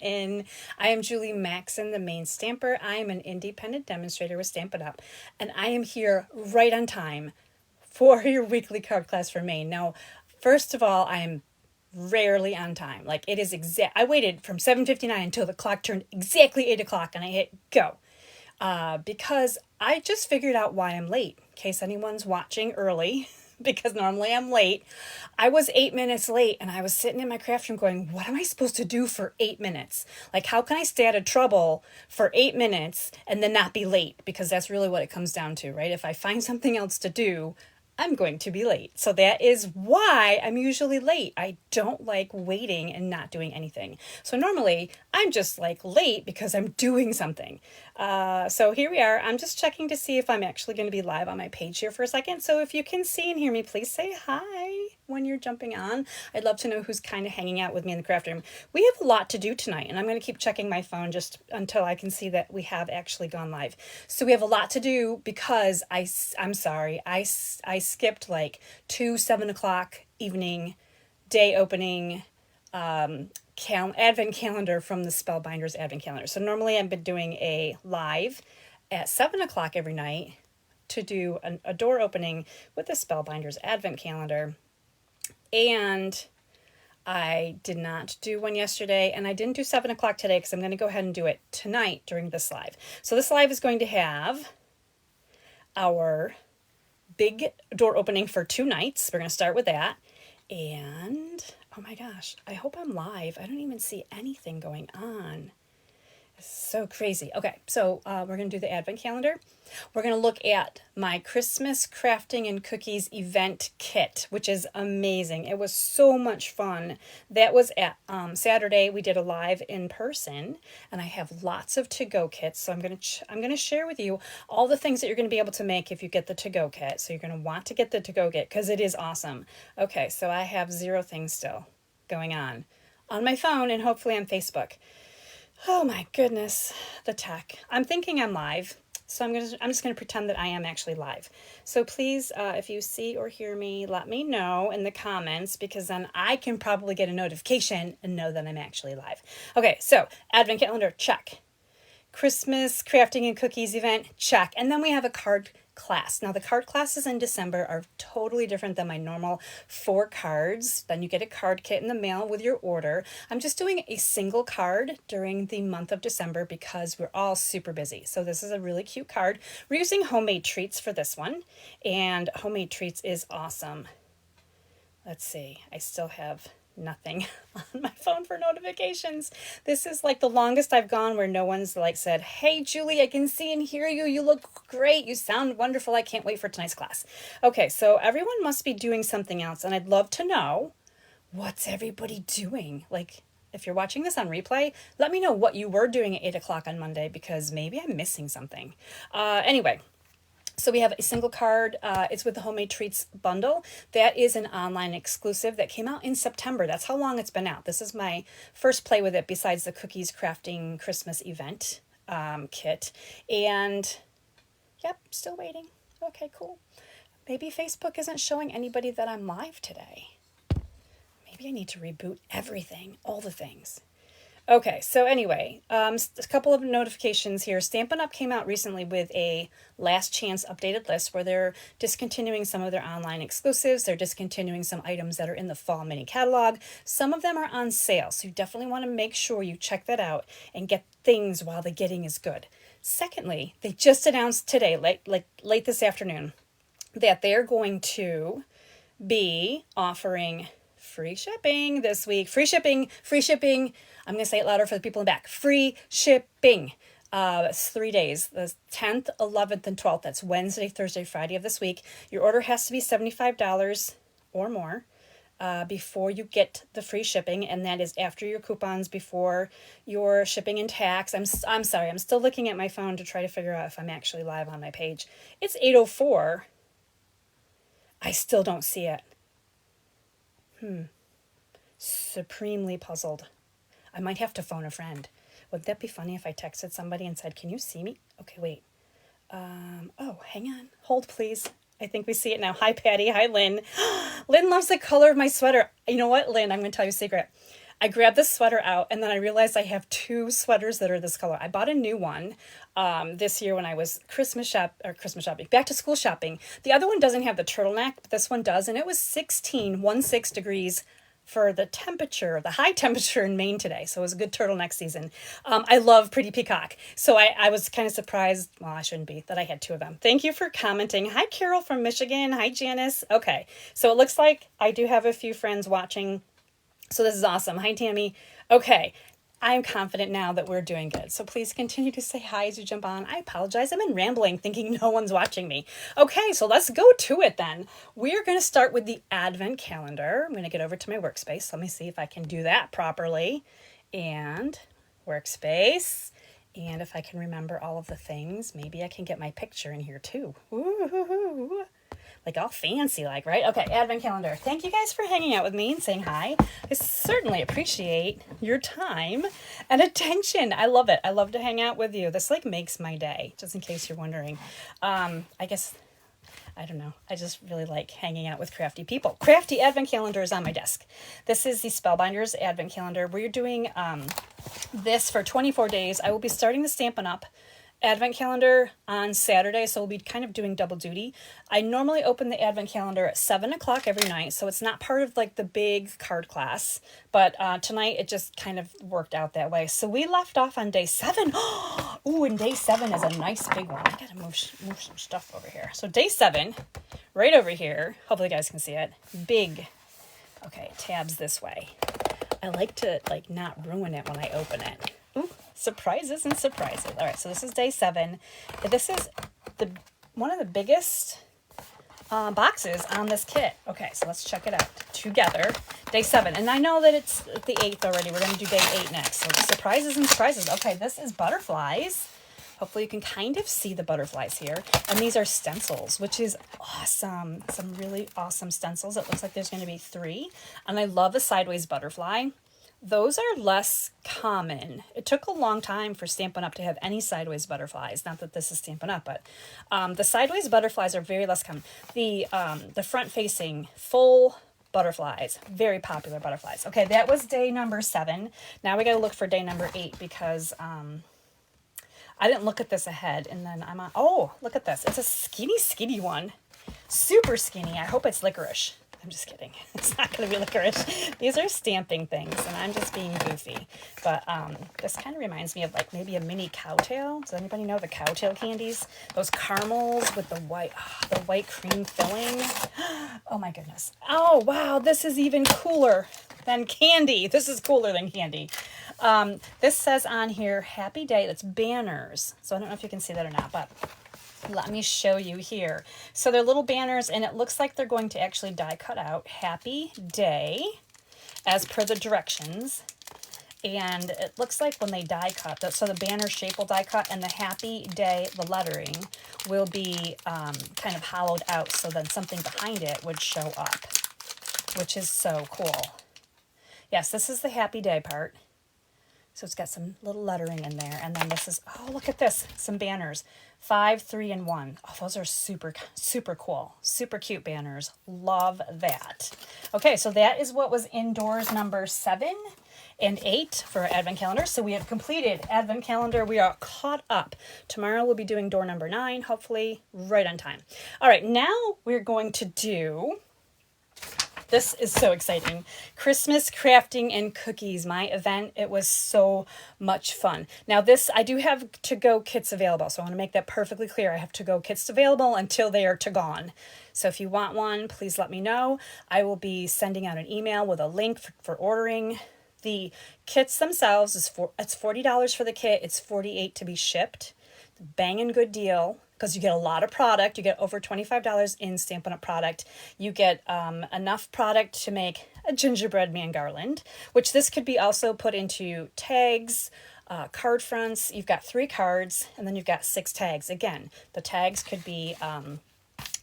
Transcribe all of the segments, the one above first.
in. I am Julie Maxon, the main stamper. I am an independent demonstrator with Stamp It Up, and I am here right on time for your weekly card class for Maine. Now, first of all, I am rarely on time. Like it is I waited from 7:59 until the clock turned exactly 8 o'clock and I hit go. Because I just figured out why I'm late, in case anyone's watching early, because normally I'm late. I was 8 minutes late and I was sitting in my craft room going, what am I supposed to do for 8 minutes? Like, how can I stay out of trouble for 8 minutes and then not be late? Because that's really what it comes down to, right? If I find something else to do, I'm going to be late. So that is why I'm usually late. I don't like waiting and not doing anything. So normally I'm just like late because I'm doing something. So here we are. I'm just checking to see if I'm actually going to be live on my page here for a second. So if you can see and hear me, please say hi when you're jumping on. I'd love to know who's kind of hanging out with me in the craft room. We have a lot to do tonight, and I'm going to keep checking my phone just until I can see that we have actually gone live. So we have a lot to do because I'm sorry, I skipped like 7 o'clock evening day opening advent calendar from the Spellbinders advent calendar. So normally I've been doing a live at 7 o'clock every night to do a door opening with the Spellbinders advent calendar. And I did not do one yesterday, and I didn't do 7 o'clock today because I'm going to go ahead and do it tonight during this live. So this live is going to have our big door opening for 2 nights. We're going to start with that. And, oh my gosh, I hope I'm live. I don't even see anything going on. It's so crazy. Okay, so we're going to do the advent calendar. We're going to look at my Christmas crafting and cookies event kit, which is amazing. It was so much fun. That was at Saturday. We did a live in person, and I have lots of to-go kits. So I'm going to share with you all the things that you're going to be able to make if you get the to-go kit. So you're going to want to get the to-go kit because it is awesome. Okay, so I have 0 things still going on my phone and hopefully on Facebook. Oh my goodness, the tech. I'm thinking I'm live, so I'm just gonna pretend that I am actually live. So please, if you see or hear me, let me know in the comments, because then I can probably get a notification and know that I'm actually live. Okay, so advent calendar, check. Christmas crafting and cookies event, check. And then we have a card class. Now the card classes in December are totally different than my normal 4 cards. Then you get a card kit in the mail with your order. I'm just doing a single card during the month of December because we're all super busy. So this is a really cute card. We're using Homemade Treats for this one, and Homemade Treats is awesome. Let's see, I still have nothing on my phone for notifications. This is like the longest I've gone where no one's like said, hey Julie, I can see and hear you. You look great. You sound wonderful. I can't wait for tonight's class. Okay, so everyone must be doing something else, and I'd love to know, what's everybody doing? Like, if you're watching this on replay, let me know what you were doing at 8 o'clock on Monday, because maybe I'm missing something. Anyway, so we have a single card. It's with the Homemade Treats bundle. That is an online exclusive that came out in September. That's how long it's been out. This is my first play with it besides the Cookies Crafting Christmas event kit. And yep, still waiting. Okay, cool. Maybe Facebook isn't showing anybody that I'm live today. Maybe I need to reboot everything, all the things. Okay, so anyway, a couple of notifications here. Stampin' Up! Came out recently with a last chance updated list where they're discontinuing some of their online exclusives. They're discontinuing some items that are in the fall mini catalog. Some of them are on sale, so you definitely want to make sure you check that out and get things while the getting is good. Secondly, they just announced today, late this afternoon, that they're going to be offering free shipping this week. Free shipping. I'm going to say it louder for the people in the back. Free shipping. It's 3 days, the 10th, 11th, and 12th. That's Wednesday, Thursday, Friday of this week. Your order has to be $75 or more before you get the free shipping, and that is after your coupons, before your shipping and tax. I'm sorry, I'm still looking at my phone to try to figure out if I'm actually live on my page. It's 8:04. I still don't see it. Supremely puzzled. I might have to phone a friend. Would that be funny if I texted somebody and said, can you see me? Okay, wait. Oh, hang on. Hold, please. I think we see it now. Hi, Patty. Hi, Lynn. Lynn loves the color of my sweater. You know what, Lynn? I'm going to tell you a secret. I grabbed this sweater out, and then I realized I have two sweaters that are this color. I bought a new one this year when I was Christmas shopping, back to school shopping. The other one doesn't have the turtleneck, but this one does, and it was 16 degrees for the temperature, the high temperature in Maine today. So it was a good turtleneck season. I love Pretty Peacock. So I was kind of surprised, well, I shouldn't be, that I had two of them. Thank you for commenting. Hi, Carol from Michigan. Hi, Janice. Okay, so it looks like I do have a few friends watching. So this is awesome. Hi, Tammy. Okay, I'm confident now that we're doing good. So please continue to say hi as you jump on. I apologize. I've been rambling thinking no one's watching me. Okay, so let's go to it then. We're going to start with the Advent calendar. I'm going to get over to my workspace. Let me see if I can do that properly. And workspace. And if I can remember all of the things, maybe I can get my picture in here too. Ooh. Like all fancy like, right? Okay, Advent calendar. Thank you guys for hanging out with me and saying hi. I certainly appreciate your time and attention. I love it. I love to hang out with you. This like makes my day, just in case you're wondering. I guess, I don't know. I just really like hanging out with crafty people. Crafty Advent calendar is on my desk. This is the Spellbinders Advent calendar. We're doing this for 24 days. I will be starting the Stampin' Up! Advent calendar on Saturday, so we'll be kind of doing double duty. I normally open the Advent calendar at 7 o'clock every night, so it's not part of like the big card class, but tonight it just kind of worked out that way. So we left off on day 7. Ooh, and day 7 is a nice big one. I gotta move some stuff over here. So day 7, right over here, hopefully you guys can see it, big, okay, tabs this way. I like to like not ruin it when I open it. Ooh, surprises and surprises. All right, so this is day 7. This is one of the biggest boxes on this kit. Okay, so let's check it out together. Day 7, and I know that it's the 8th already. We're going to do day 8 next. So surprises and surprises. Okay, this is butterflies. Hopefully you can kind of see the butterflies here. And these are stencils, which is awesome. Some really awesome stencils. It looks like there's going to be 3. And I love a sideways butterfly. Those are less common. It took a long time for Stampin' Up! To have any sideways butterflies. Not that this is Stampin' Up!, but the sideways butterflies are very less common. The front-facing full butterflies, very popular butterflies. Okay, that was day number 7. Now we got to look for day number 8 because I didn't look at this ahead. And then I'm on, oh, look at this. It's a skinny one. Super skinny. I hope it's licorice. I'm just kidding. It's not going to be licorice. These are stamping things, and I'm just being goofy. But this kind of reminds me of like maybe a mini cowtail. Does anybody know the cowtail candies? Those caramels with the white cream filling. Oh my goodness. Oh wow, this is even cooler than candy. This is cooler than candy. This says on here, Happy Day. That's banners. So I don't know if you can see that or not, but let me show you here. So they're little banners, and it looks like they're going to actually die cut out Happy Day as per the directions. And it looks like when they die cut, so the banner shape will die cut, and the Happy Day, the lettering, will be kind of hollowed out, so then something behind it would show up, which is so cool. Yes, this is the Happy Day part. So it's got some little lettering in there. And then this is, oh, look at this, some banners. 5, 3, and 1. Oh, those are super, super cool. Super cute banners. Love that. Okay, so that is what was indoors number 7 and 8 for our Advent calendar. So we have completed Advent calendar. We are caught up. Tomorrow we'll be doing door number 9, hopefully right on time. All right, now we're going to do... This is so exciting. Christmas crafting and cookies, my event. It was so much fun. Now this, I do have to-go kits available. So I want to make that perfectly clear. I have to-go kits available until they are gone. So if you want one, please let me know. I will be sending out an email with a link for ordering. The kits themselves, it's $40 for the kit. It's $48 to be shipped. Banging good deal. Because you get a lot of product. You get over $25 in Stampin' Up! Product. You get enough product to make a gingerbread man garland, which this could be also put into tags, card fronts. You've got 3 cards, and then you've got 6 tags. Again, the tags could be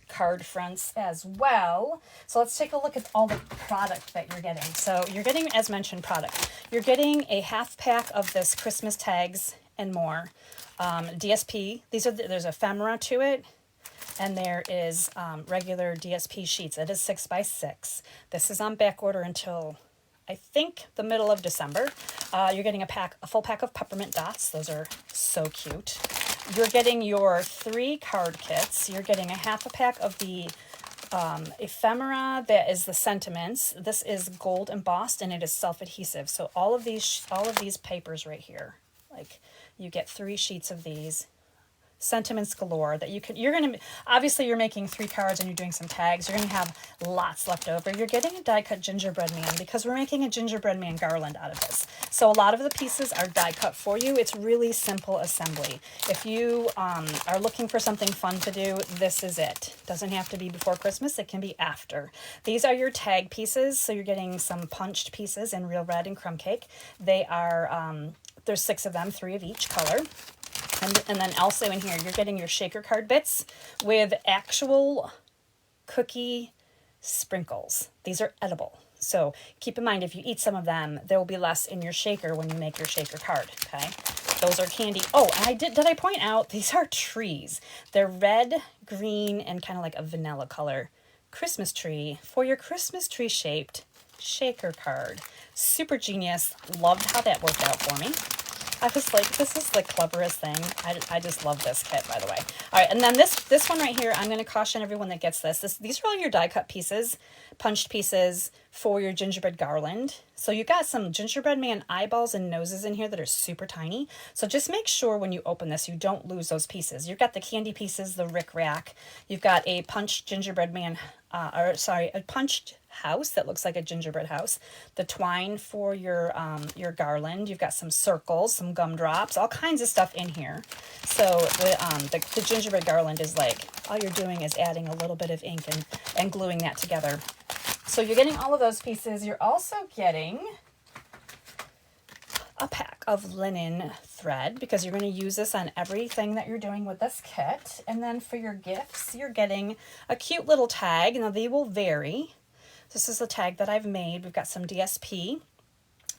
card fronts as well. So let's take a look at all the product that you're getting. So you're getting, as mentioned, product. You're getting a half pack of this Christmas tags and more. DSP, there's ephemera to it, and there is regular DSP sheets. It is 6x6. This is on back order until I think, the middle of December. You're getting a full pack of peppermint dots. Those are so cute. You're getting your 3 card kits. You're getting a half a pack of the ephemera that is the sentiments. This is gold embossed and it is self-adhesive. So all of these papers right here, like you get 3 sheets of these. Sentiments galore that you're going to, obviously you're making 3 cards and you're doing some tags. You're going to have lots left over. You're getting a die cut gingerbread man because we're making a gingerbread man garland out of this. So a lot of the pieces are die cut for you. It's really simple assembly. If you are looking for something fun to do, this is it. Doesn't have to be before Christmas. It can be after. These are your tag pieces. So you're getting some punched pieces in Real Red and Crumb Cake. They are, there's 6 of them, 3 of each color. And then also in here, you're getting your shaker card bits with actual cookie sprinkles. These are edible. So keep in mind, if you eat some of them, there will be less in your shaker when you make your shaker card, okay? Those are candy. Oh, and did I point out, these are trees. They're red, green, and kind of like a vanilla color Christmas tree for your Christmas tree shaped shaker card. Super genius. Loved how that worked out for me. I was like, this is the cleverest thing. I just love this kit, by the way. All right, and then this one right here, I'm going to caution everyone that gets this. These are all your die cut pieces, punched pieces for your gingerbread garland. So you got some gingerbread man eyeballs and noses in here that are super tiny. So just make sure when you open this, you don't lose those pieces. You've got the candy pieces, the rick rack. You've got a punched gingerbread man, a punched house that looks like a gingerbread house, the twine for your garland. You've got some circles, some gumdrops, all kinds of stuff in here. So the gingerbread garland is like, all you're doing is adding a little bit of ink and gluing that together. So you're getting all of those pieces. You're also getting a pack of linen thread because you're going to use this on everything that you're doing with this kit. And then for your gifts, you're getting a cute little tag. Now they will vary. This is a tag that I've made. We've got some DSP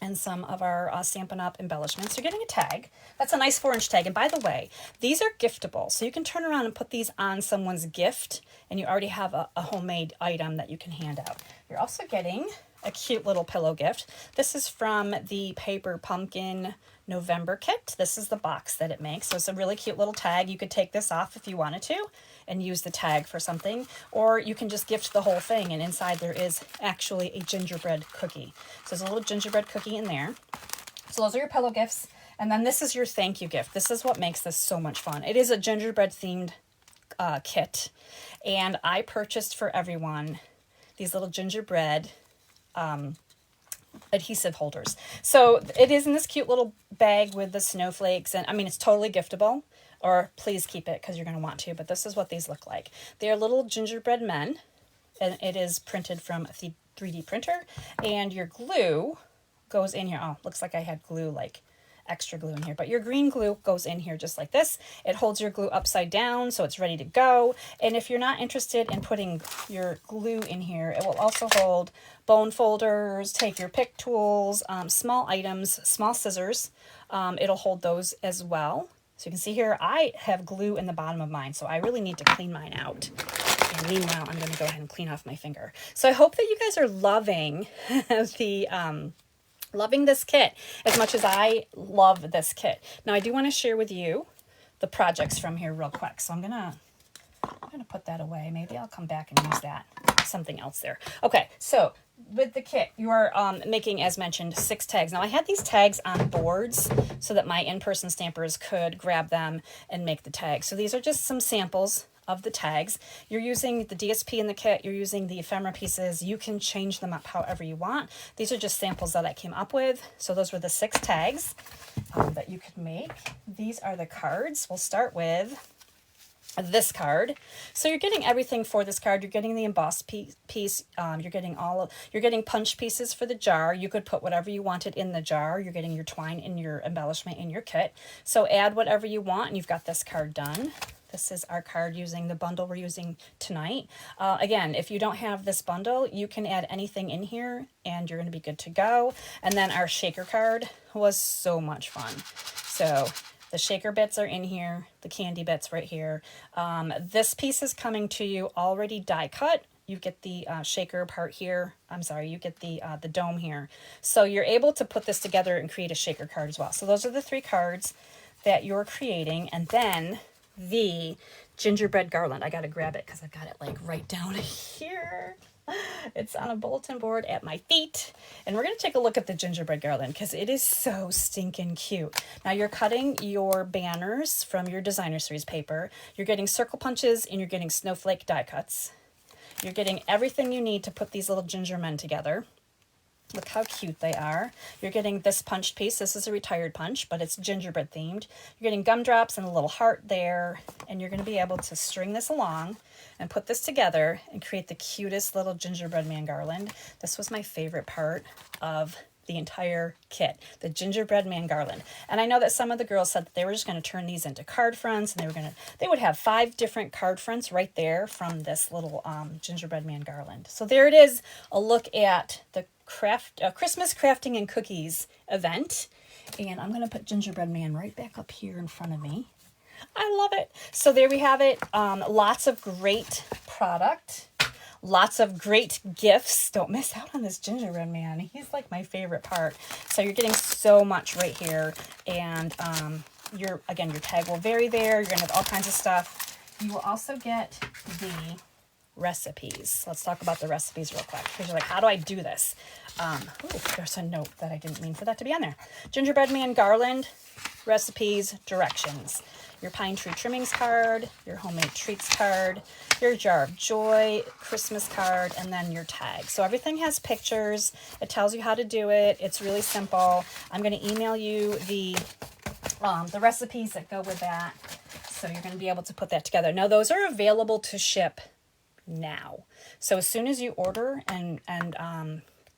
and some of our Stampin' Up! Embellishments. You're getting a tag. That's a nice 4-inch tag. And by the way, these are giftable. So you can turn around and put these on someone's gift and you already have a homemade item that you can hand out. You're also getting a cute little pillow gift. This is from the Paper Pumpkin November kit. This is the box that it makes. So it's a really cute little tag. You could take this off if you wanted to and use the tag for something, or you can just gift the whole thing, and inside there is actually a gingerbread cookie. So there's a little gingerbread cookie in there. So those are your pillow gifts. And then this is your thank you gift. This is what makes this so much fun. It is a gingerbread themed kit. And I purchased for everyone these little gingerbread adhesive holders. So it is in this cute little bag with the snowflakes, and I mean, it's totally giftable, or please keep it because you're going to want to, but this is what these look like. They are little gingerbread men, and it is printed from a 3D printer, and your glue goes in here. Oh, looks like I had glue, like extra glue in here, but your green glue goes in here just like this. It holds your glue upside down so it's ready to go. And if you're not interested in putting your glue in here, it will also hold bone folders, take your pick tools, small items, small scissors. It'll hold those as well. So you can see here, I have glue in the bottom of mine, so I really need to clean mine out. And meanwhile, I'm going to go ahead and clean off my finger. So I hope that you guys are loving loving this kit as much as I love this kit. Now I do want to share with you the projects from here real quick. So I'm gonna put that away. Maybe I'll come back and use that. Something else there. Okay, so with the kit, you are making, as mentioned, 6 tags. Now I had these tags on boards so that my in-person stampers could grab them and make the tags. So these are just some samples of the tags. You're using the DSP in the kit, you're using the ephemera pieces. You can change them up however you want. These are just samples that I came up with. So those were the 6 tags that you could make. These are the cards. We'll start with this card. So you're getting everything for this card. You're getting the embossed piece. You're getting punch pieces for the jar. You could put whatever you wanted in the jar. You're getting your twine in your embellishment in your kit. So add whatever you want, and you've got this card done. This is our card using the bundle we're using tonight. Again, if you don't have this bundle, you can add anything in here and you're going to be good to go. And then our shaker card was so much fun. So the shaker bits are in here, the candy bits right here. This piece is coming to you already die cut. you get the shaker part here. I'm sorry, you get the dome here. So you're able to put this together and create a shaker card as well. So those are the 3 cards that you're creating. And then the gingerbread garland. I got to grab it because I've got it like right down here. It's on a bulletin board at my feet. And we're going to take a look at the gingerbread garland because it is so stinking cute. Now you're cutting your banners from your designer series paper. You're getting circle punches and you're getting snowflake die cuts. You're getting everything you need to put these little ginger men together. Look how cute they are. You're getting this punched piece. This is a retired punch, but it's gingerbread themed. You're getting gumdrops and a little heart there, and you're going to be able to string this along and put this together and create the cutest little gingerbread man garland. This was my favorite part of the entire kit, the gingerbread man garland. And I know that some of the girls said that they were just going to turn these into card fronts, and they would have 5 different card fronts right there from this little gingerbread man garland. So there it is, a look at the Christmas crafting and cookies event. And I'm going to put gingerbread man right back up here in front of me. I love it. So there we have it. Lots of great product. Lots of great gifts. Don't miss out on this gingerbread man. He's like my favorite part. So you're getting so much right here. And your tag will vary there. You're going to have all kinds of stuff. You will also get the recipes. Let's talk about the recipes real quick. Because you're like, how do I do this? There's a note that I didn't mean for that to be on there. Gingerbread man garland, recipes, directions. Your pine tree trimmings card, your homemade treats card, your jar of joy Christmas card, and then your tag. So everything has pictures. It tells you how to do it. It's really simple. I'm going to email you the recipes that go with that. So you're going to be able to put that together. Now those are available to ship now. So as soon as you order and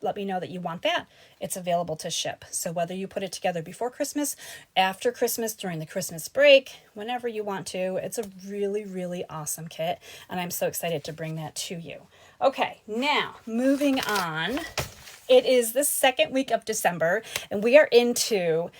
let me know that you want that, it's available to ship. So whether you put it together before Christmas, after Christmas, during the Christmas break, whenever you want to, it's a really, really awesome kit. And I'm so excited to bring that to you. Okay, now moving on. It is the second week of December and we are into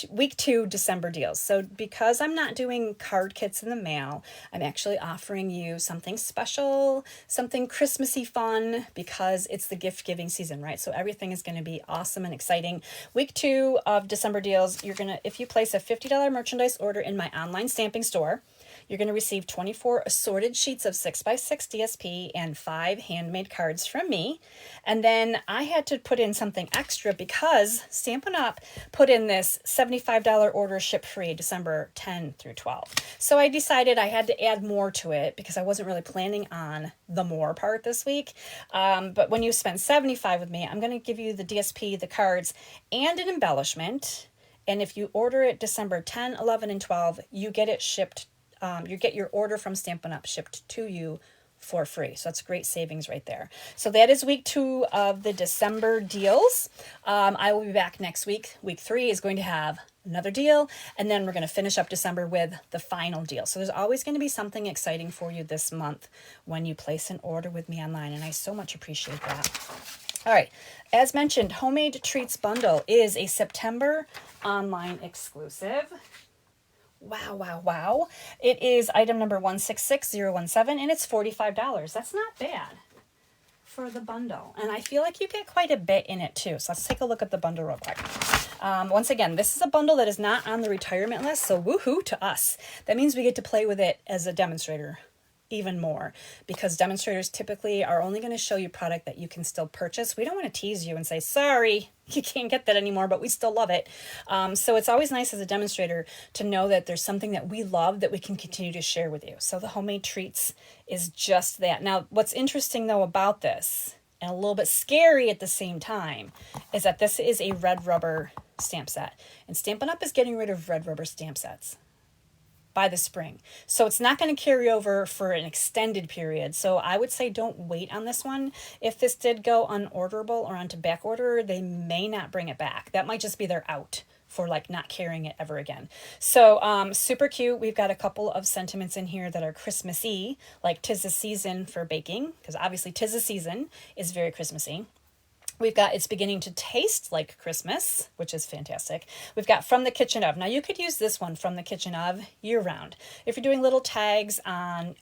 week 2 December deals. So because I'm not doing card kits in the mail, I'm actually offering you something special, something Christmassy fun, because it's the gift giving season, right? So everything is going to be awesome and exciting. Week 2 of December deals, if you place a $50 merchandise order in my online stamping store, you're going to receive 24 assorted sheets of 6x6 DSP and 5 handmade cards from me. And then I had to put in something extra because Stampin' Up! Put in this $75 order ship free December 10 through 12. So I decided I had to add more to it because I wasn't really planning on the more part this week. But when you spend $75 with me, I'm going to give you the DSP, the cards, and an embellishment. And if you order it December 10, 11, and 12, you get it shipped. You get your order from Stampin' Up! Shipped to you for free. So that's great savings right there. So that is week 2 of the December deals. I will be back next week. Week 3 is going to have another deal. And then we're going to finish up December with the final deal. So there's always going to be something exciting for you this month when you place an order with me online. And I so much appreciate that. All right. As mentioned, Homemade Treats Bundle is a September online exclusive. Wow, wow, wow. It is item number 166017 and it's $45. That's not bad for the bundle. And I feel like you get quite a bit in it too. So let's take a look at the bundle real quick. Once again, this is a bundle that is not on the retirement list. So woohoo to us. That means we get to play with it as a demonstrator even more, because demonstrators typically are only going to show you product that you can still purchase. We don't want to tease you and say, sorry, you can't get that anymore, but we still love it. So it's always nice as a demonstrator to know that there's something that we love that we can continue to share with you. So the Homemade Treats is just that. Now, what's interesting though about this, and a little bit scary at the same time, is that this is a red rubber stamp set. And Stampin' Up! Is getting rid of red rubber stamp sets by the spring. So it's not going to carry over for an extended period. So I would say don't wait on this one. If this did go unorderable or onto back order, they may not bring it back. That might just be their out for like not carrying it ever again. So super cute. We've got a couple of sentiments in here that are Christmassy, like 'tis the season for baking, because obviously 'tis the season is very Christmassy. We've got it's beginning to taste like Christmas, which is fantastic. We've got from the kitchen of. Now you could use this one from the kitchen of year round. If you're doing little tags on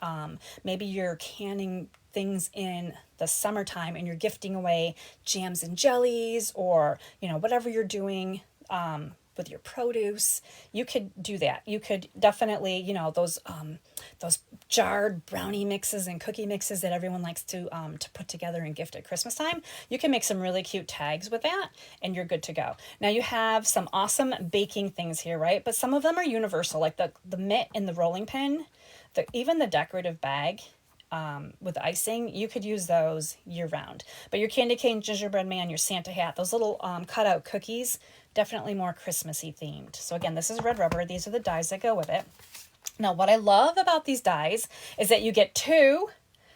maybe you're canning things in the summertime and you're gifting away jams and jellies, or, you know, whatever you're doing with your produce, you could do that. You could definitely, you know, those jarred brownie mixes and cookie mixes that everyone likes to put together and gift at Christmas time. You can make some really cute tags with that, and you're good to go. Now you have some awesome baking things here, right? But some of them are universal, like the mitt and the rolling pin, even the decorative bag. With icing, you could use those year round. But your candy cane, gingerbread man, your Santa hat, those little cutout cookies, definitely more Christmassy themed. So again, this is red rubber. These are the dies that go with it. Now, what I love about these dies is that you get 2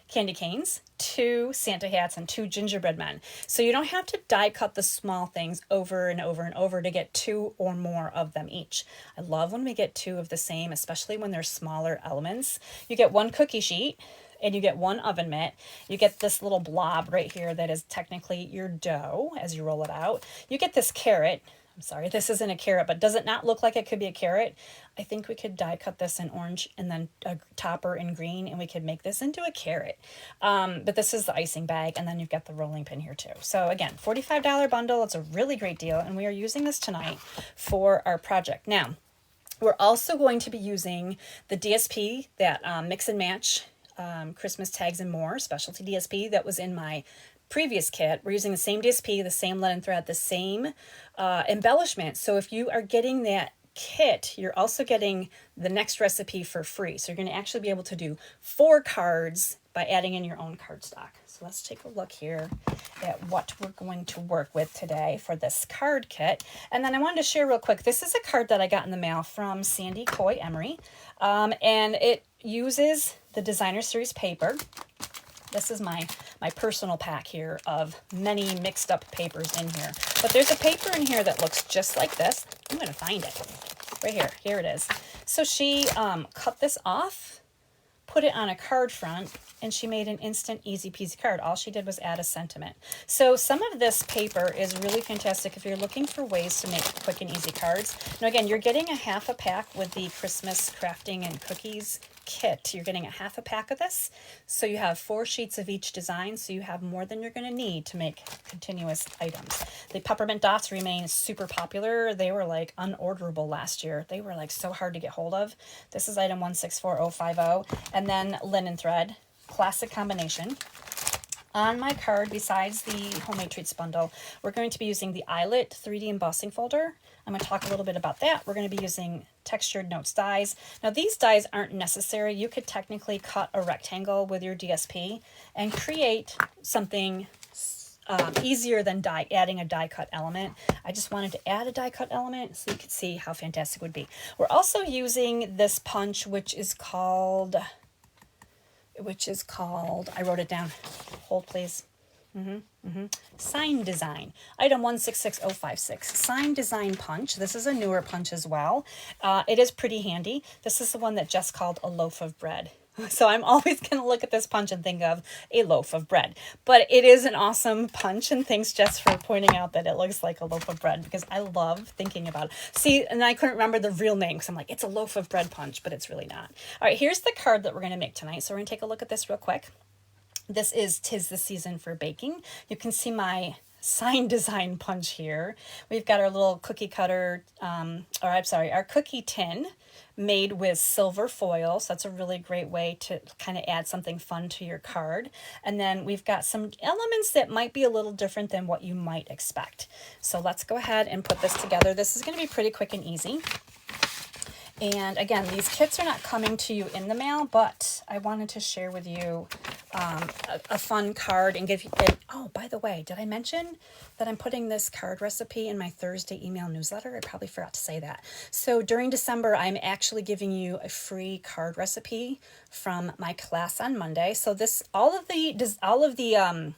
candy canes, 2 Santa hats, and 2 gingerbread men. So you don't have to die cut the small things over and over and over to get 2 or more of them each. I love when we get 2 of the same, especially when they're smaller elements. You get 1 cookie sheet, and you get 1 oven mitt. You get this little blob right here that is technically your dough as you roll it out. You get this carrot. I'm sorry, this isn't a carrot, but does it not look like it could be a carrot? I think we could die cut this in orange and then a topper in green, and we could make this into a carrot. But this is the icing bag, and then you've got the rolling pin here too. So again, $45 bundle. It's a really great deal, and we are using this tonight for our project. Now, we're also going to be using the DSP, that mix and match Christmas tags and more specialty DSP that was in my previous kit. We're using the same DSP, the same linen thread, the same embellishment. So if you are getting that kit, you're also getting the next recipe for free. So you're going to actually be able to do 4 cards by adding in your own cardstock. So let's take a look here at what we're going to work with today for this card kit. And then I wanted to share real quick, this is a card that I got in the mail from Sandy Coy Emery, and it uses the Designer Series paper. This is my personal pack here of many mixed up papers in here. But there's a paper in here that looks just like this. I'm going to find it. Right here. Here it is. So she cut this off, put it on a card front, and she made an instant easy peasy card. All she did was add a sentiment. So some of this paper is really fantastic if you're looking for ways to make quick and easy cards. Now again, you're getting a half a pack with the Christmas crafting and cookies kit. You're getting a half a pack of this. So you have 4 sheets of each design, so you have more than you're going to need to make continuous items. The peppermint dots remain super popular. They were like unorderable last year. They were like so hard to get hold of. This is item 164050. And then linen thread, classic combination. On my card, besides the Homemade Treats bundle, we're going to be using the eyelet 3D embossing folder. I'm going to talk a little bit about that. We're going to be using textured notes dies. Now, these dies aren't necessary. You could technically cut a rectangle with your DSP and create something easier than adding a die cut element. I just wanted to add a die cut element so you could see how fantastic it would be. We're also using this punch, which is called, I wrote it down. Hold, please. Sign design. Item 166056. Sign design punch. This is a newer punch as well. It is pretty handy. This is the one that Jess called a loaf of bread. So I'm always going to look at this punch and think of a loaf of bread. But it is an awesome punch, and thanks Jess for pointing out that it looks like a loaf of bread, because I love thinking about it. See, and I couldn't remember the real name because I'm like, it's a loaf of bread punch, but it's really not. All right, here's the card that we're going to make tonight. So we're going to take a look at this real quick. This is 'Tis the Season for Baking. You can see my sign design punch here. We've got our little cookie cutter, our cookie tin made with silver foil. So that's a really great way to kind of add something fun to your card. And then we've got some elements that might be a little different than what you might expect. So let's go ahead and put this together. This is going to be pretty quick and easy. And again, these kits are not coming to you in the mail, but I wanted to share with you a fun card and give you, oh, by the way, did I mention that I'm putting this card recipe in my Thursday email newsletter? I probably forgot to say that. So during December, I'm actually giving you a free card recipe from my class on Monday. So this, all of the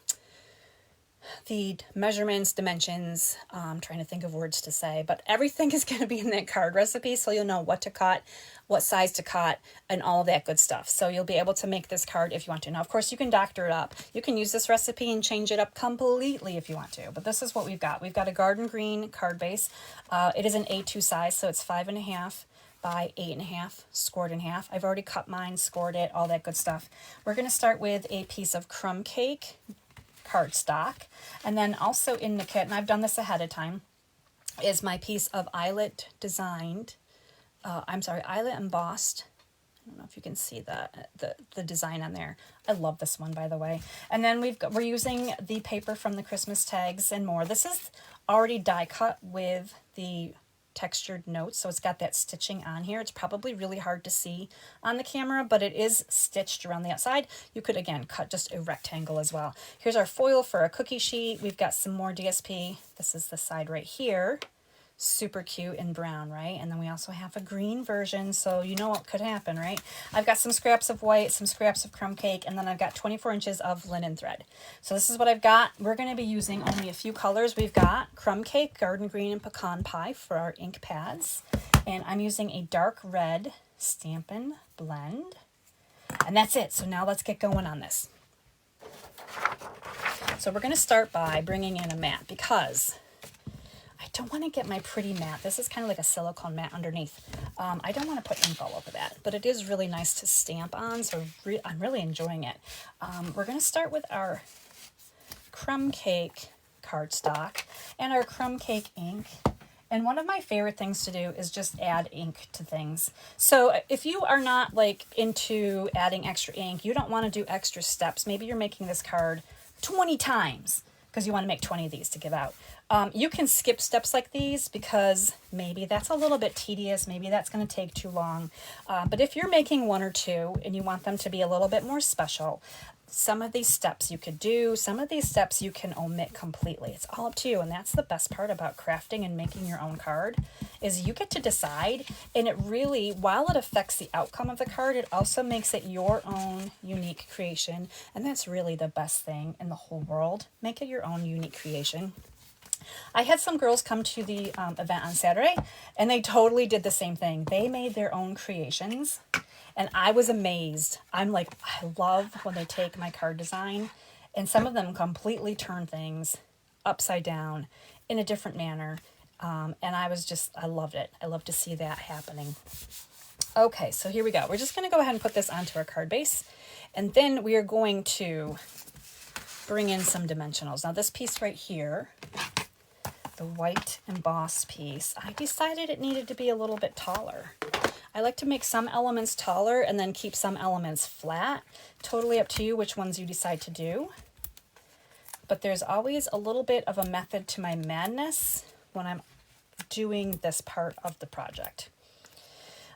measurements, dimensions, I'm trying to think of words to say, but everything is going to be in that card recipe, so you'll know what to cut, what size to cut, and all of that good stuff. So you'll be able to make this card if you want to. Now, of course, you can doctor it up. You can use this recipe and change it up completely if you want to, but this is what we've got. We've got a garden green card base. It is an A2 size, so it's 5.5 by 8.5, scored in half. I've already cut mine, scored it, all that good stuff. We're going to start with a piece of crumb cake cardstock, and then also in the kit, and I've done this ahead of time, is my piece of eyelet eyelet embossed. I don't know if you can see the design on there. I love this one, by the way. And then we're using the paper from the Christmas tags and more. This is already die cut with the textured notes, so it's got that stitching on here. It's probably really hard to see on the camera, but it is stitched around the outside. You could, again, cut just a rectangle as well. Here's our foil for a cookie sheet. We've got some more DSP. This is the side right here. Super cute and brown, right? And then we also have a green version, so you know what could happen, right? I've got some scraps of white, some scraps of crumb cake, and then I've got 24 inches of linen thread. So this is what I've got. We're going to be using only a few colors. We've got crumb cake, garden green, and pecan pie for our ink pads. And I'm using a dark red Stampin' Blend. And that's it. So now let's get going on this. So we're going to start by bringing in a mat because I don't want to get my pretty mat. This is kind of like a silicone mat underneath. I don't want to put ink all over that, but it is really nice to stamp on, so I'm really enjoying it. We're going to start with our crumb cake cardstock and our crumb cake ink. And one of my favorite things to do is just add ink to things. So if you are not like into adding extra ink, you don't want to do extra steps. Maybe you're making this card 20 times because you want to make 20 of these to give out. You can skip steps like these because maybe that's a little bit tedious. Maybe that's going to take too long. But if you're making one or two and you want them to be a little bit more special, some of these steps you could do, some of these steps you can omit completely. It's all up to you. And that's the best part about crafting and making your own card is you get to decide. And it really, while it affects the outcome of the card, it also makes it your own unique creation. And that's really the best thing in the whole world. Make it your own unique creation. I had some girls come to the event on Saturday, and they totally did the same thing. They made their own creations, and I was amazed. I'm like, I love when they take my card design, and some of them completely turn things upside down in a different manner, and I loved it. I love to see that happening. Okay, so here we go. We're just going to go ahead and put this onto our card base, and then we are going to bring in some dimensionals. Now, this piece right here, the white embossed piece, I decided it needed to be a little bit taller. I like to make some elements taller and then keep some elements flat. Totally up to you which ones you decide to do. But there's always a little bit of a method to my madness when I'm doing this part of the project.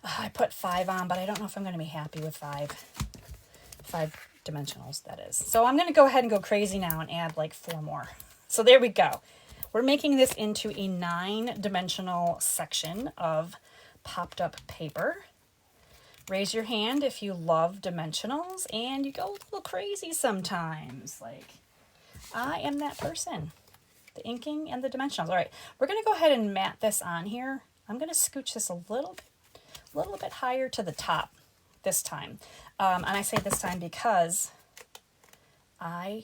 I put 5 on, but I don't know if I'm going to be happy with 5 dimensionals, that is. So I'm going to go ahead and go crazy now and add like 4 more. So there we go. We're making this into a 9-dimensional section of popped up paper. Raise your hand if you love dimensionals and you go a little crazy sometimes. Like, I am that person. The inking and the dimensionals. All right, we're going to go ahead and mat this on here. I'm going to scooch this a little bit higher to the top this time. And I say this time because I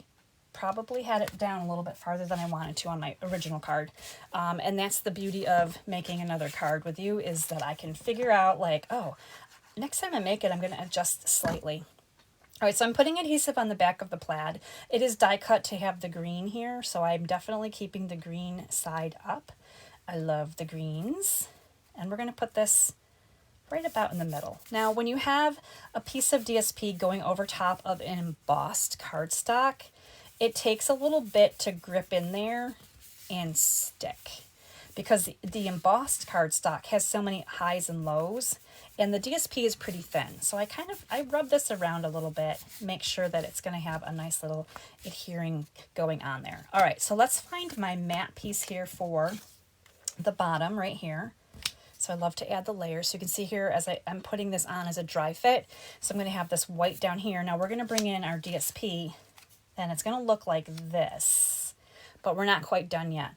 probably had it down a little bit farther than I wanted to on my original card. And that's the beauty of making another card with you, is that I can figure out like, oh, next time I make it, I'm going to adjust slightly. All right, so I'm putting adhesive on the back of the plaid. It is die cut to have the green here, so I'm definitely keeping the green side up. I love the greens. And we're going to put this right about in the middle. Now, when you have a piece of DSP going over top of an embossed cardstock, it takes a little bit to grip in there and stick because the embossed cardstock has so many highs and lows, and the DSP is pretty thin. So I rub this around a little bit, make sure that it's going to have a nice little adhering going on there. All right, so let's find my matte piece here for the bottom right here. So I love to add the layers. So you can see here as I'm putting this on as a dry fit. So I'm going to have this white down here. Now we're going to bring in our DSP, and it's going to look like this, but we're not quite done yet.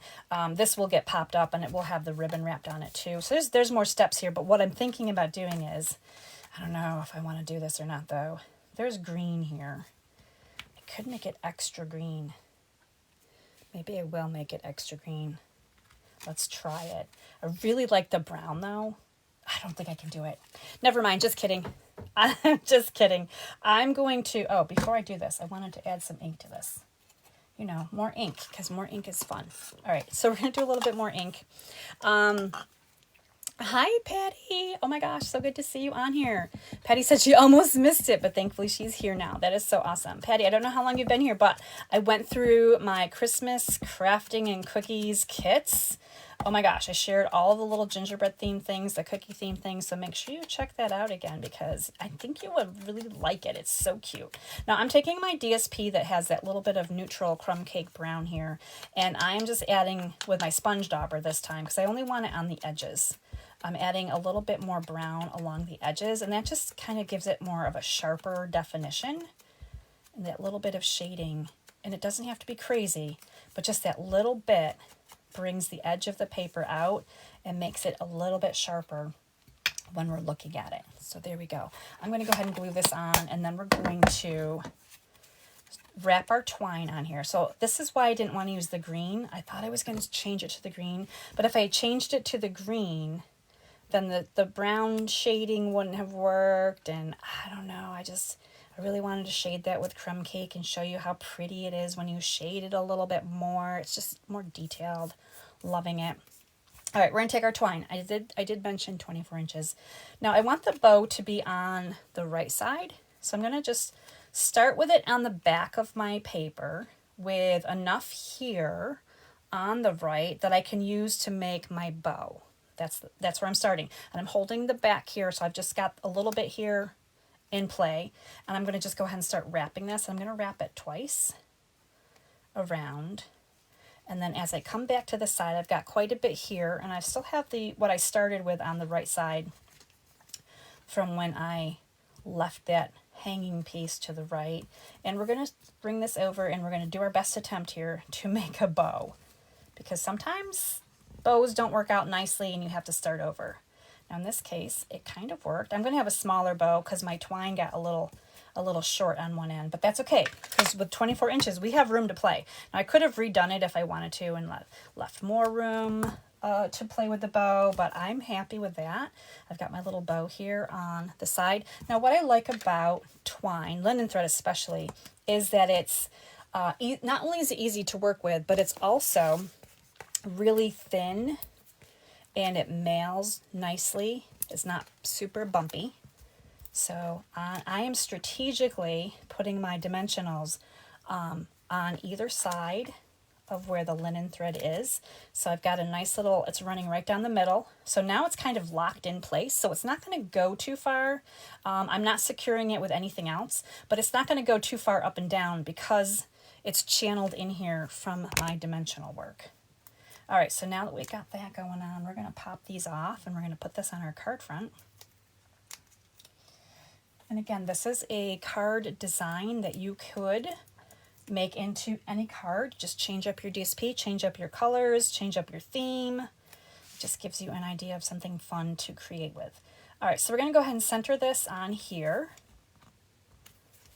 This will get popped up and it will have the ribbon wrapped on it too. So there's more steps here, but what I'm thinking about doing is, I don't know if I want to do this or not though. There's green here. I could make it extra green. Maybe I will make it extra green. Let's try it. I really like the brown though. don't think I can do it. Never mind, just kidding. I'm just kidding. I'm going to, oh, before I do this, I wanted to add some ink to this. You know, more ink, because more ink is fun. All right, so we're going to do a little bit more ink. Hi, Patty. Oh my gosh, so good to see you on here. Patty said she almost missed it, but thankfully she's here now. That is so awesome. Patty, I don't know how long you've been here, but I went through my Christmas crafting and cookies kits. Oh my gosh, I shared all the little gingerbread themed things, the cookie themed things, so make sure you check that out again because I think you would really like it. It's so cute. Now I'm taking my DSP that has that little bit of neutral crumb cake brown here, and I'm just adding with my sponge dauber this time because I only want it on the edges. I'm adding a little bit more brown along the edges, and that just kind of gives it more of a sharper definition and that little bit of shading. And it doesn't have to be crazy, but just that little bit brings the edge of the paper out and makes it a little bit sharper when we're looking at it. So there we go. I'm going to go ahead and glue this on, and then we're going to wrap our twine on here. So this is why I didn't want to use the green. I thought I was going to change it to the green, but if I changed it to the green, then the brown shading wouldn't have worked, and I don't know, I really wanted to shade that with crumb cake and show you how pretty it is when you shade it a little bit more. It's just more detailed. Loving it. All right, we're going to take our twine. I did mention 24 inches. Now I want the bow to be on the right side, so I'm going to just start with it on the back of my paper with enough here on the right that I can use to make my bow. That's where I'm starting. And I'm holding the back here, so I've just got a little bit here in play. And I'm going to just go ahead and start wrapping this. I'm going to wrap it twice around. And then as I come back to the side, I've got quite a bit here. And I still have what I started with on the right side from when I left that hanging piece to the right. And we're going to bring this over, and we're going to do our best attempt here to make a bow. Because sometimes bows don't work out nicely and you have to start over. Now in this case, it kind of worked. I'm going to have a smaller bow because my twine got a little short on one end, but that's okay because with 24 inches, we have room to play. Now I could have redone it if I wanted to and left more room to play with the bow, but I'm happy with that. I've got my little bow here on the side. Now what I like about twine, linen thread especially, is that it's not only is it easy to work with, but it's also really thin and it mails nicely. It's not super bumpy. So I am strategically putting my dimensionals on either side of where the linen thread is. So I've got a nice little, it's running right down the middle. So now it's kind of locked in place. So it's not going to go too far. I'm not securing it with anything else, but it's not going to go too far up and down because it's channeled in here from my dimensional work. All right, so now that we got that going on, we're going to pop these off and we're going to put this on our card front. And again, this is a card design that you could make into any card. Just change up your DSP, change up your colors, change up your theme. It just gives you an idea of something fun to create with. All right, so we're going to go ahead and center this on here.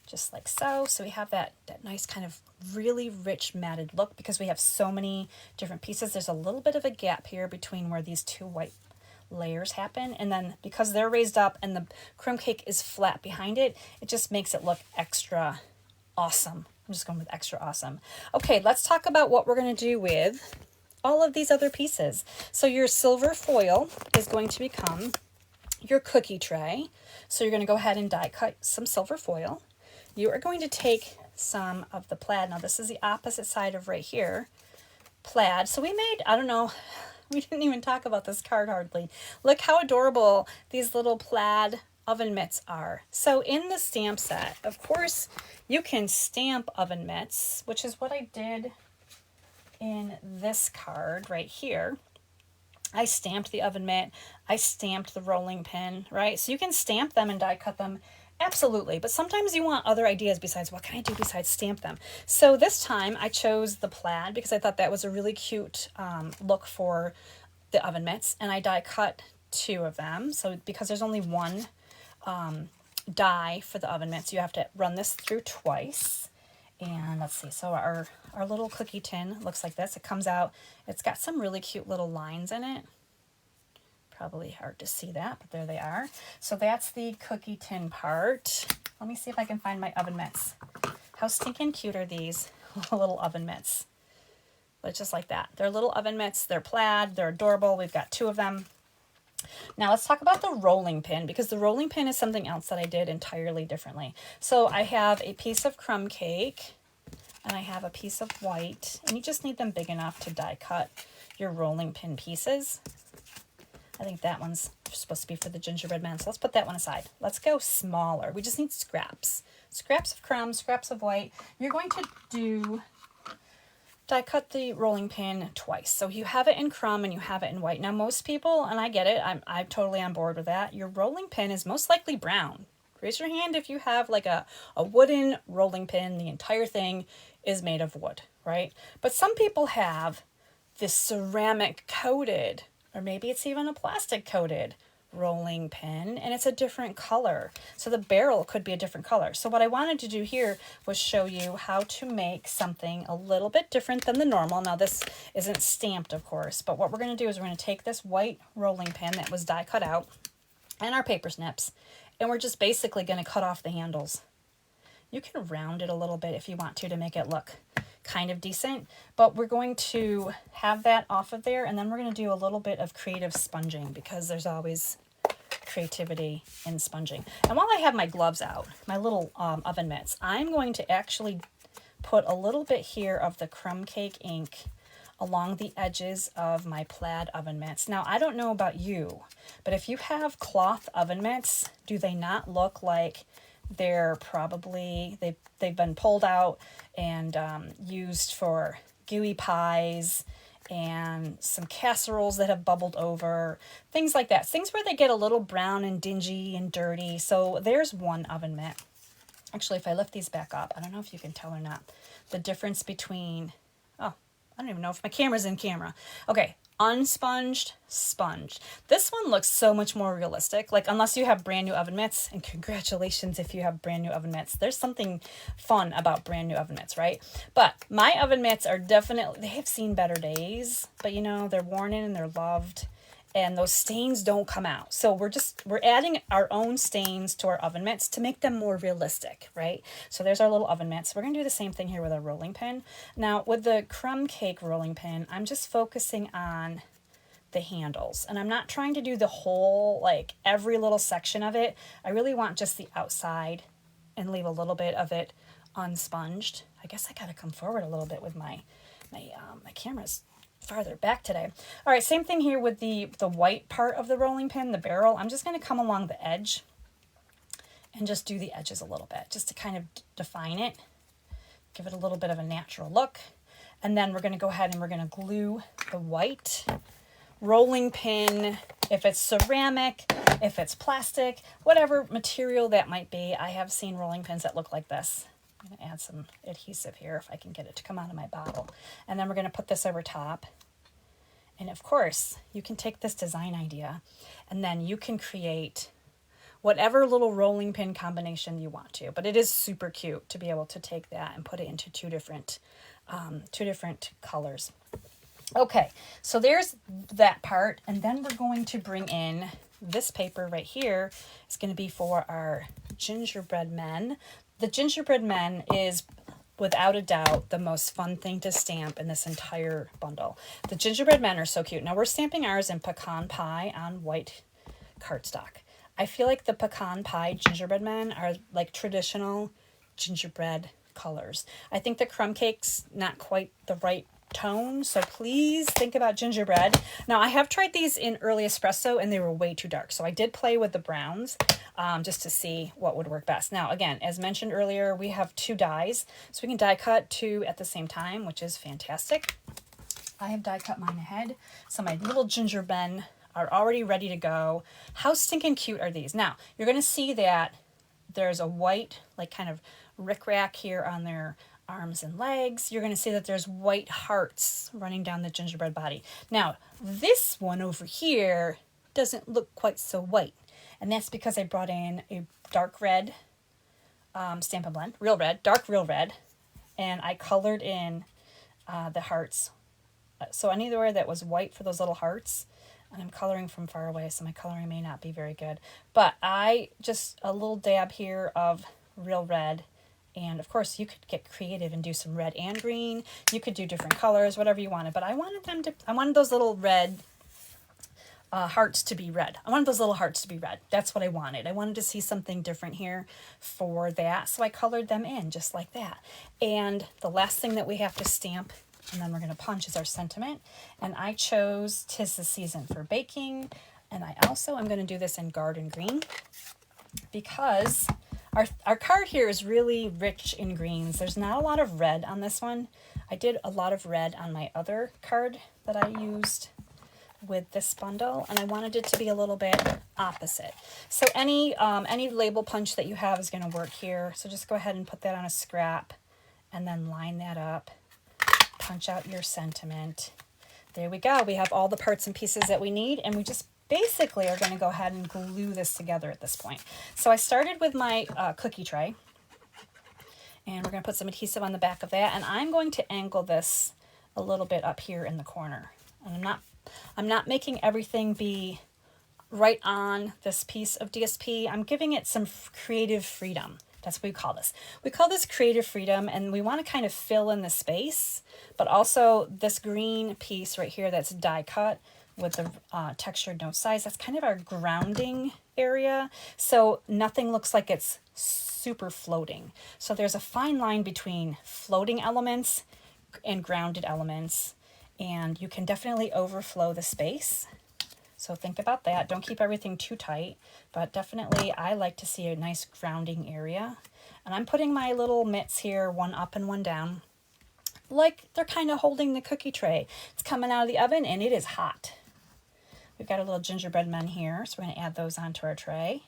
Just like so. So we have that nice kind of really rich matted look because we have so many different pieces. There's a little bit of a gap here between where these two white layers happen. And then because they're raised up and the crumb cake is flat behind it, it just makes it look extra awesome. I'm just going with extra awesome. Okay, let's talk about what we're going to do with all of these other pieces. So your silver foil is going to become your cookie tray. So you're going to go ahead and die cut some silver foil. You are going to take some of the plaid. Now this is the opposite side of right here. Plaid. So we made, I don't know, we didn't even talk about this card hardly. Look how adorable these little plaid oven mitts are. So in the stamp set, of course, you can stamp oven mitts, which is what I did in this card right here. I stamped the oven mitt. I stamped the rolling pin, right? So you can stamp them and die cut them. Absolutely, but sometimes you want other ideas besides what can I do besides stamp them. So this time I chose the plaid because I thought that was a really cute look for the oven mitts, and I die cut 2 of them. So because there's only one die for the oven mitts, you have to run this through twice. And let's see, so our little cookie tin looks like this. It comes out, it's got some really cute little lines in it. Probably hard to see that, but there they are. So that's the cookie tin part. Let me see if I can find my oven mitts. How stinking cute are these little oven mitts? But just like that. They're little oven mitts. They're plaid. They're adorable. We've got 2 of them. Now let's talk about the rolling pin, because the rolling pin is something else that I did entirely differently. So I have a piece of crumb cake and I have a piece of white, and you just need them big enough to die cut your rolling pin pieces. I think that one's supposed to be for the gingerbread man, so let's put that one aside. Let's go smaller. We just need scraps. Scraps of crumb, scraps of white. You're going to die cut the rolling pin twice. So you have it in crumb and you have it in white. Now most people, and I get it, I'm totally on board with that, your rolling pin is most likely brown. Raise your hand if you have like a wooden rolling pin. The entire thing is made of wood, right? But some people have this ceramic coated, or maybe it's even a plastic coated rolling pin, and it's a different color. So the barrel could be a different color. So what I wanted to do here was show you how to make something a little bit different than the normal. Now this isn't stamped, of course, but what we're going to do is we're going to take this white rolling pin that was die cut out and our paper snips, and we're just basically going to cut off the handles. You can round it a little bit if you want to make it look kind of decent, but we're going to have that off of there, and then we're going to do a little bit of creative sponging, because there's always creativity in sponging. And while I have my gloves out, my little oven mitts, I'm going to actually put a little bit here of the crumb cake ink along the edges of my plaid oven mitts. Now, I don't know about you, but if you have cloth oven mitts, do they not look like they're probably, they've been pulled out and used for gooey pies and some casseroles that have bubbled over, things like that. Things where they get a little brown and dingy and dirty. So there's one oven mitt. Actually, if I lift these back up, I don't know if you can tell or not, the difference between, oh, I don't even know if my camera's in camera. Okay, unsponged, sponged. This one looks so much more realistic. Like, unless you have brand new oven mitts, and congratulations if you have brand new oven mitts. There's something fun about brand new oven mitts, right? But my oven mitts are definitely, they have seen better days, but you know, they're worn in and they're loved, and those stains don't come out. So we're adding our own stains to our oven mitts to make them more realistic, right? So there's our little oven mitts. We're going to do the same thing here with our rolling pin. Now, with the crumb cake rolling pin, I'm just focusing on the handles, and I'm not trying to do the whole, like every little section of it. I really want just the outside and leave a little bit of it unsponged. I guess I got to come forward a little bit with my camera's farther back today. All right, same thing here with the white part of the rolling pin, the barrel. I'm just going to come along the edge and just do the edges a little bit, just to kind of define it, give it a little bit of a natural look. And then we're going to go ahead and we're going to glue the white rolling pin, if it's ceramic, if it's plastic, whatever material that might be. I have seen rolling pins that look like this. I'm going to add some adhesive here if I can get it to come out of my bottle. And then we're going to put this over top. And of course, you can take this design idea and then you can create whatever little rolling pin combination you want to. But it is super cute to be able to take that and put it into two different colors. Okay, so there's that part. And then we're going to bring in this paper right here. It's going to be for our gingerbread men. The gingerbread men is, without a doubt, the most fun thing to stamp in this entire bundle. The gingerbread men are so cute. Now we're stamping ours in pecan pie on white cardstock. I feel like the pecan pie gingerbread men are like traditional gingerbread colors. I think the crumb cake's not quite the right tone, so please think about gingerbread. Now I have tried these in early espresso and they were way too dark, so I did play with the browns just to see what would work best. Now again, as mentioned earlier, we have 2 dies, so we can die cut 2 at the same time, which is fantastic. I have die cut mine ahead, so my little gingerbread men are already ready to go. How stinking cute are these? Now you're going to see that there's a white, like kind of rickrack here on their arms and legs. You're going to see that there's white hearts running down the gingerbread body. Now, this one over here doesn't look quite so white, and that's because I brought in a dark red Stampin' Blend, real red, dark real red, and I colored in the hearts. So anywhere that was white for those little hearts, And I'm coloring from far away, so my coloring may not be very good. But I just, a little dab here of real red. And of course you could get creative and do some red and green. You could do different colors, whatever you wanted. But I wanted those little red hearts to be red. I wanted those little hearts to be red. That's what I wanted. I wanted to see something different here for that. So I colored them in just like that. And the last thing that we have to stamp, and then we're going to punch, is our sentiment. And I chose "'Tis the Season for Baking." And I also am going to do this in garden green because our card here is really rich in greens. There's not a lot of red on this one. I did a lot of red on my other card that I used with this bundle, and I wanted it to be a little bit opposite. So any label punch that you have is going to work here. So just go ahead and put that on a scrap and then line that up. Punch out your sentiment. There we go. We have all the parts and pieces that we need, and we just basically are going to go ahead and glue this together at this point. So I started with my cookie tray, and we're going to put some adhesive on the back of that, and I'm going to angle this a little bit up here in the corner. And I'm not making everything be right on this piece of DSP. I'm giving it some creative freedom. That's what we call this. We call this creative freedom, and we want to kind of fill in the space, but also this green piece right here that's die cut with the textured no size, that's kind of our grounding area. So nothing looks like it's super floating. So there's a fine line between floating elements and grounded elements, and you can definitely overflow the space. So think about that. Don't keep everything too tight, but definitely I like to see a nice grounding area. And I'm putting my little mitts here, one up and one down, like they're kind of holding the cookie tray. It's coming out of the oven and it is hot. We've got a little gingerbread men here, so we're going to add those onto our tray.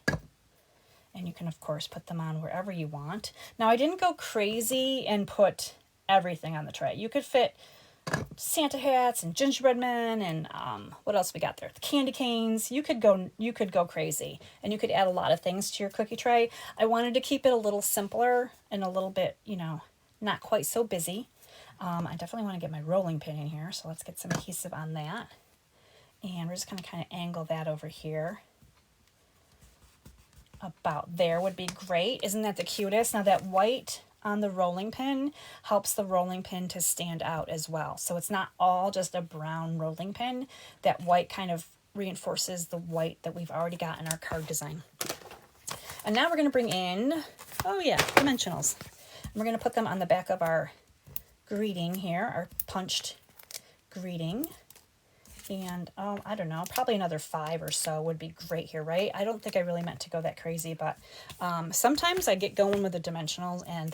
And you can, of course, put them on wherever you want. Now, I didn't go crazy and put everything on the tray. You could fit Santa hats and gingerbread men and what else we got there? The candy canes. You could go crazy, and you could add a lot of things to your cookie tray. I wanted to keep it a little simpler and a little bit, not quite so busy. I definitely want to get my rolling pin in here, so let's get some adhesive on that. And we're just going to kind of angle that over here. About there would be great. Isn't that the cutest? Now that white on the rolling pin helps the rolling pin to stand out as well. So it's not all just a brown rolling pin. That white kind of reinforces the white that we've already got in our card design. And now we're going to bring in, dimensionals. And we're going to put them on the back of our greeting here, our punched greeting. And I don't know, probably another 5 or so would be great here, right? I don't think I really meant to go that crazy, but sometimes I get going with the dimensionals and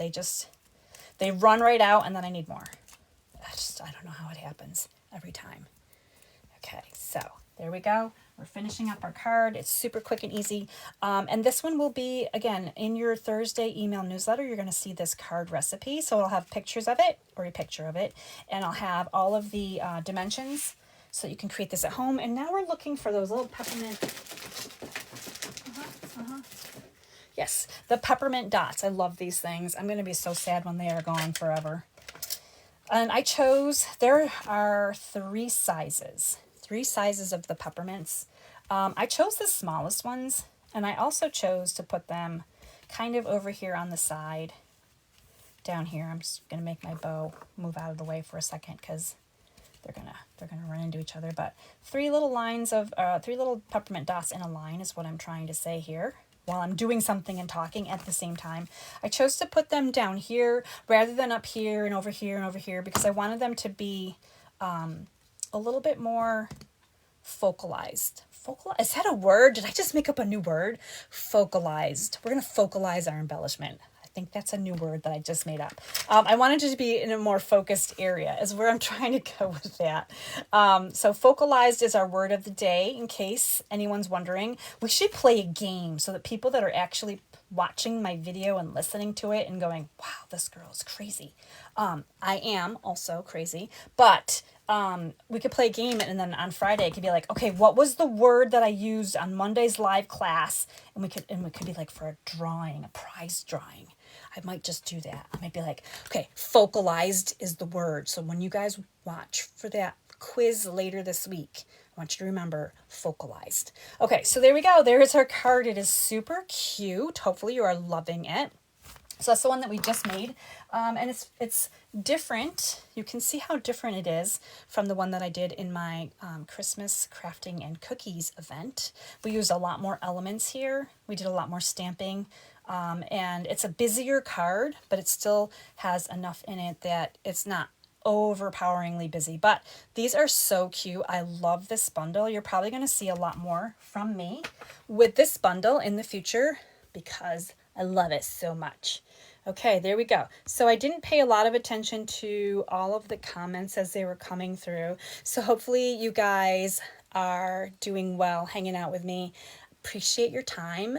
they run right out, and then I need more. I don't know how it happens every time. Okay, so there we go. We're finishing up our card. It's super quick and easy. And this one will be, again, in your Thursday email newsletter. You're going to see this card recipe. So I'll have pictures of it, or a picture of it, and I'll have all of the dimensions, so you can create this at home. And now we're looking for those little peppermint. Yes, the peppermint dots. I love these things. I'm going to be so sad when they are gone forever. And I chose, there are 3 sizes of the peppermints. I chose the smallest ones, and I also chose to put them kind of over here on the side, down here. I'm just going to make my bow move out of the way for a second because they're gonna run into each other. But 3 little lines of 3 little peppermint dots in a line is what I'm trying to say here while I'm doing something and talking at the same time. I chose to put them down here rather than up here and over here and over here because I wanted them to be a little bit more focalized. Is that a word? Did I just make up a new word? Focalized. We're gonna focalize our embellishment. I think that's a new word that I just made up. I wanted it to be in a more focused area is where I'm trying to go with that. So focalized is our word of the day, in case anyone's wondering. We should play a game so that people that are actually watching my video and listening to it and going, wow, this girl is crazy. I am also crazy, but we could play a game, and then on Friday it could be like, okay, what was the word that I used on Monday's live class? And we could be like for a drawing, a prize drawing. I might just do that. I might be like, okay, focalized is the word. So when you guys watch for that quiz later this week, I want you to remember focalized. Okay, so there we go. There is our card. It is super cute. Hopefully you are loving it. So that's the one that we just made, and it's different. You can see how different it is from the one that I did in my Christmas crafting and cookies event. We used a lot more elements here. We did a lot more stamping, and it's a busier card, but it still has enough in it that it's not overpoweringly busy. But these are so cute. I love this bundle. You're probably going to see a lot more from me with this bundle in the future because I love it so much. Okay, there we go. So I didn't pay a lot of attention to all of the comments as they were coming through. So hopefully you guys are doing well, hanging out with me. Appreciate your time.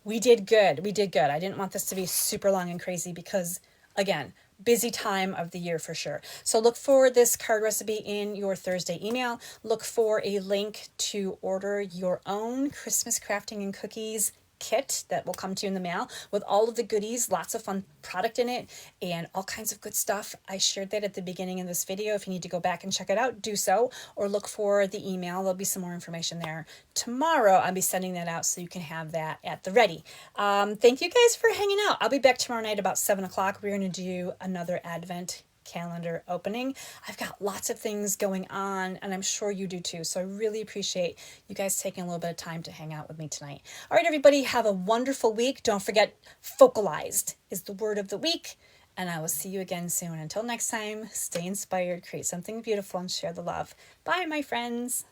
We did good. We did good. I didn't want this to be super long and crazy because, again, busy time of the year for sure. So look for this card recipe in your Thursday email. Look for a link to order your own Christmas crafting and cookies kit that will come to you in the mail with all of the goodies, lots of fun product in it, and all kinds of good stuff. I shared that at the beginning of this video. If you need to go back and check it out, do so, or look for the email. There'll be some more information there. Tomorrow, I'll be sending that out so you can have that at the ready. Thank you guys for hanging out. I'll be back tomorrow night about 7 o'clock. We're going to do another Advent calendar opening. I've got lots of things going on, and I'm sure you do too. So I really appreciate you guys taking a little bit of time to hang out with me tonight. All right, everybody, have a wonderful week. Don't forget, focalized is the word of the week, and I will see you again soon. Until next time, stay inspired, create something beautiful, and share the love. Bye, my friends.